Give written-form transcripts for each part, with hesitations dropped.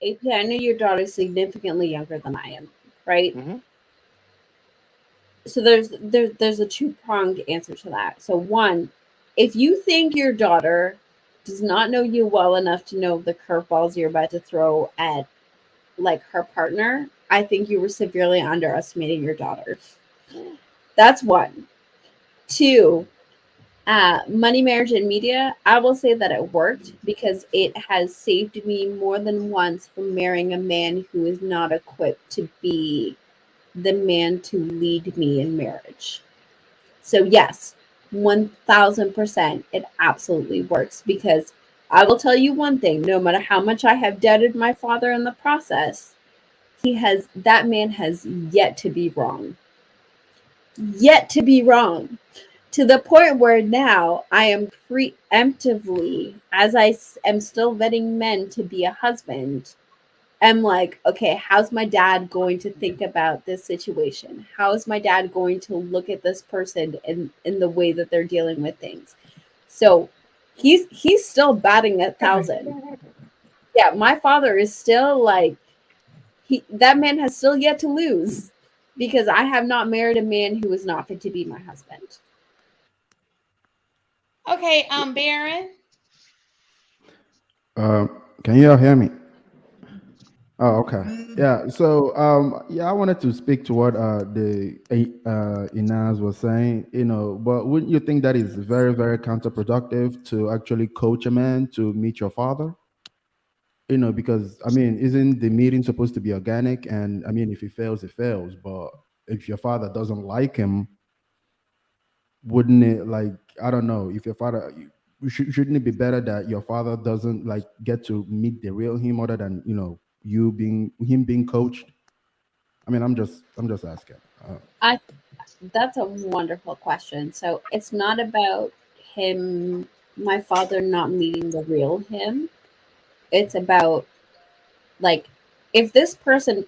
AP, I know your daughter's significantly younger than I am, right? Hmm. So there's a two-pronged answer to that. So one, if you think your daughter does not know you well enough to know the curveballs you're about to throw at like her partner, I think you were severely underestimating your daughter. That's one. Two, money, marriage, and media. I will say that it worked because it has saved me more than once from marrying a man who is not equipped to be the man to lead me in marriage. So, yes, 1000%, it absolutely works because I will tell you one thing, no matter how much I have doubted my father in the process, that man has yet to be wrong. Yet to be wrong. To the point where now I am preemptively, as am still vetting men to be a husband, am like, okay, how's my dad going to think about this situation? How is my dad going to look at this person in the way that they're dealing with things? So he's still batting 1,000. Yeah, my father is still like that man has still yet to lose because I have not married a man who is not fit to be my husband. Okay, Baron. Can you all hear me? Oh, okay. Yeah. So, yeah, I wanted to speak to what the Inaz was saying. But wouldn't you think that is very, very counterproductive to actually coach a man to meet your father? Because I mean, isn't the meeting supposed to be organic? And I mean, if he fails, he fails. But if your father doesn't like him, wouldn't it, like, I don't know, if your father, shouldn't it be better that your father doesn't like get to meet the real him other than him being coached? I mean, I'm just asking. I That's a wonderful question. So it's not about him, my father not meeting the real him. It's about like if this person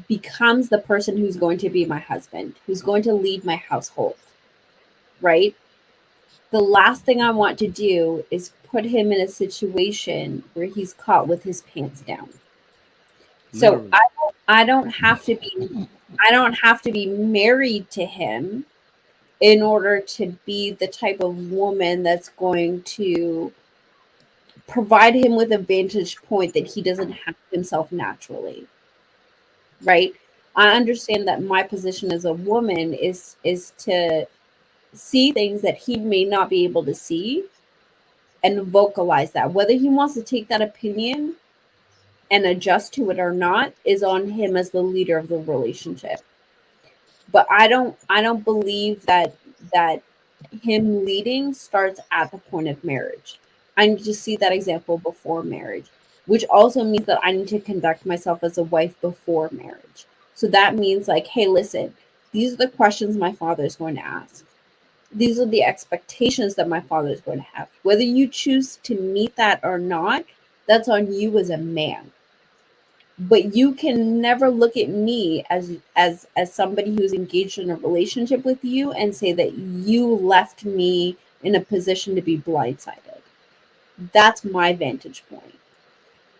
becomes the person who's going to be my husband, who's going to lead my household, right? The last thing I want to do is put him in a situation where he's caught with his pants down. So Literally. I don't have to be I don't have to be married to him in order to be the type of woman that's going to provide him with a vantage point that he doesn't have himself naturally, right? I understand that my position as a woman is to see things that he may not be able to see and vocalize that. Whether he wants to take that opinion and adjust to it or not is on him as the leader of the relationship. But I don't believe that him leading starts at the point of marriage. I need to see that example before marriage, which also means that I need to conduct myself as a wife before marriage. So that means like, hey, listen, these are the questions my father is going to ask. These are the expectations that my father is going to have. Whether you choose to meet that or not, that's on you as a man. But you can never look at me as somebody who's engaged in a relationship with you and say that you left me in a position to be blindsided. That's my vantage point.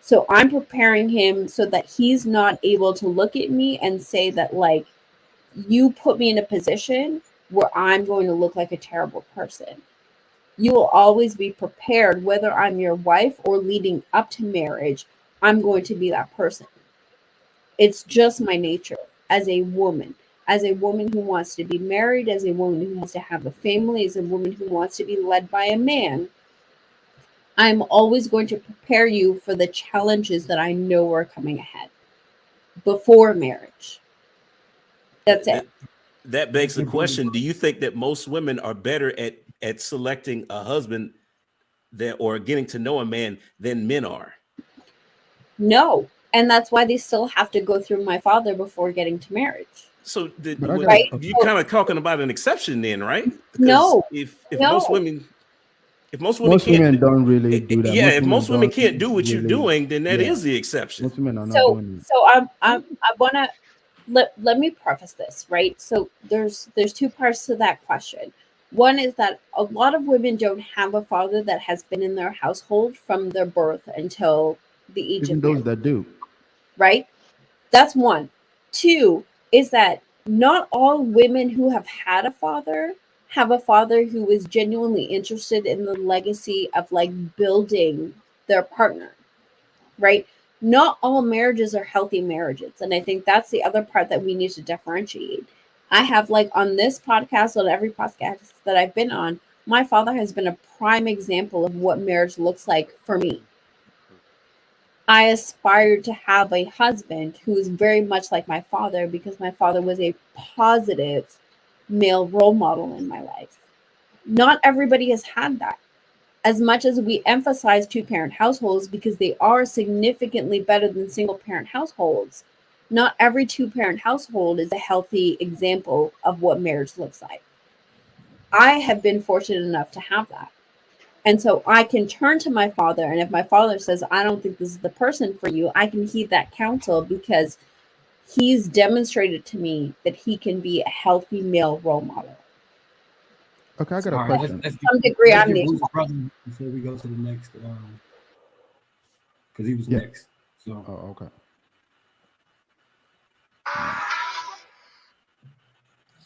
So I'm preparing him so that he's not able to look at me and say that like you put me in a position where I'm going to look like a terrible person. You will always be prepared, whether I'm your wife or leading up to marriage, I'm going to be that person. It's just my nature as a woman who wants to be married, as a woman who wants to have a family, as a woman who wants to be led by a man. I'm always going to prepare you for the challenges that I know are coming ahead before marriage. That's it. That that begs the question: do you think that most women are better at selecting a husband that or getting to know a man than men are? No. And that's why they still have to go through my father before getting to marriage. So But I got Right? you So, kind of talking about an exception then, right? Because no, if most no. women if most women most can't women don't really do that. yeah, Most if women most women don't can't do what you're really. doing, then that Yeah, is the exception. most women are not So doing it. so I wanna let me preface this, right? So there's two parts to that question. One is that a lot of women don't have a father that has been in their household from their birth until the age Even of those marriage, that do. right? That's one. Two is that not all women who have had a father have a father who is genuinely interested in the legacy of like building their partner, right? Not all marriages are healthy marriages. And I think that's the other part that we need to differentiate. I have, like, on this podcast, on every podcast that I've been on, my father has been a prime example of what marriage looks like for me. I aspired to have a husband who is very much like my father because my father was a positive male role model in my life. Not everybody has had that. As much as we emphasize two-parent households because they are significantly better than single-parent households, not every two-parent household is a healthy example of what marriage looks like. I have been fortunate enough to have that. And so I can turn to my father, and if my father says, I don't think this is the person for you, I can heed that counsel because he's demonstrated to me that he can be a healthy male role model. Okay, I got a All right, question. To some degree, let's I'm get the Bruce's brother before we go to the next, because he was Yeah. next. So, Oh, okay.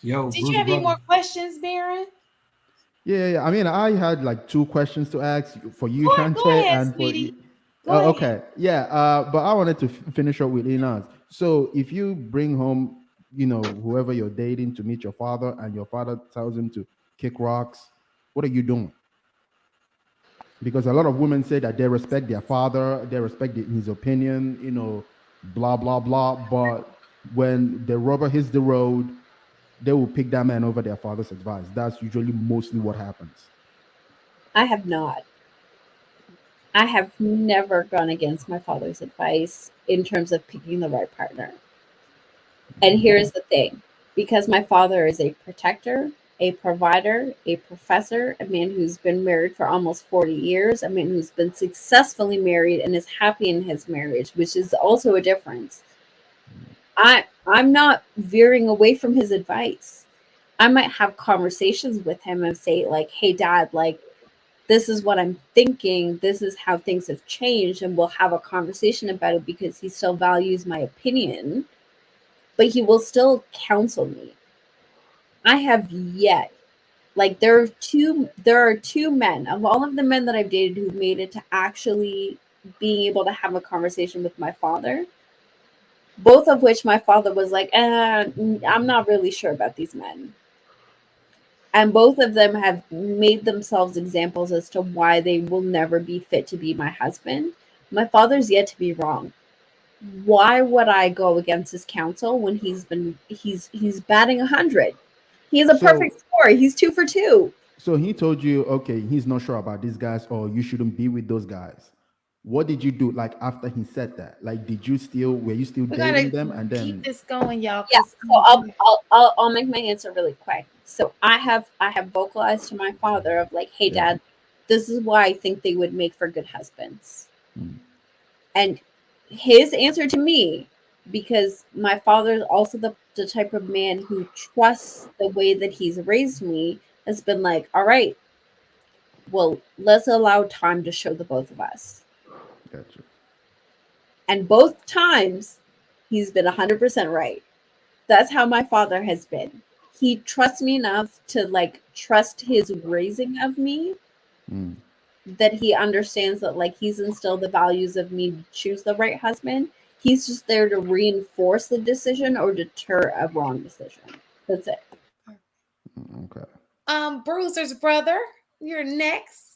yo, Did Bruce's you have any brother. more questions, Baron? Yeah. I mean, I had like two questions to ask for you, Go Shante, ahead, and for sweetie. Go Oh, ahead. okay. Yeah. But I wanted to finish up with Inas. So if you bring home, whoever you're dating to meet your father, and your father tells him to kick rocks, what are you doing? Because a lot of women say that they respect their father, they respect his opinion, blah blah blah. But when the rubber hits the road, they will pick that man over their father's advice. That's usually mostly what happens. I have not. I have never gone against my father's advice in terms of picking the right partner. And here's the thing, because my father is a protector, a provider, a professor, a man who's been married for almost 40 years, a man who's been successfully married and is happy in his marriage, which is also a difference. I'm not veering away from his advice. I might have conversations with him and say, like, hey, Dad, like, this is what I'm thinking. This is how things have changed. And we'll have a conversation about it because he still values my opinion, but he will still counsel me. I have yet, like, there are two men of all of the men that I've dated who've made it to actually being able to have a conversation with my father, both of which my father was like, I'm not really sure about these men. And both of them have made themselves examples as to why they will never be fit to be my husband. My father's yet to be wrong. Why would I go against his counsel when he's batting 100? He has a perfect score. He's 2 for 2. So he told you, okay, he's not sure about these guys, or you shouldn't be with those guys. What did you do, like, after he said that? Like, were you still We're dating gonna them? And then keep this going, y'all. Yeah, 'Cause so I'll make my answer really quick. So I have vocalized to my father of like, hey, Dad, this is why I think they would make for good husbands. And his answer to me, because my father is also the type of man who trusts the way that he's raised me, has been like, all right, well, let's allow time to show the both of us. Gotcha. And both times, he's been 100% right. That's how my father has been. He trusts me enough to like trust his raising of me, that he understands that like he's instilled the values of me to choose the right husband. He's just there to reinforce the decision or deter a wrong decision. That's it. Okay. Bruiser's brother, you're next.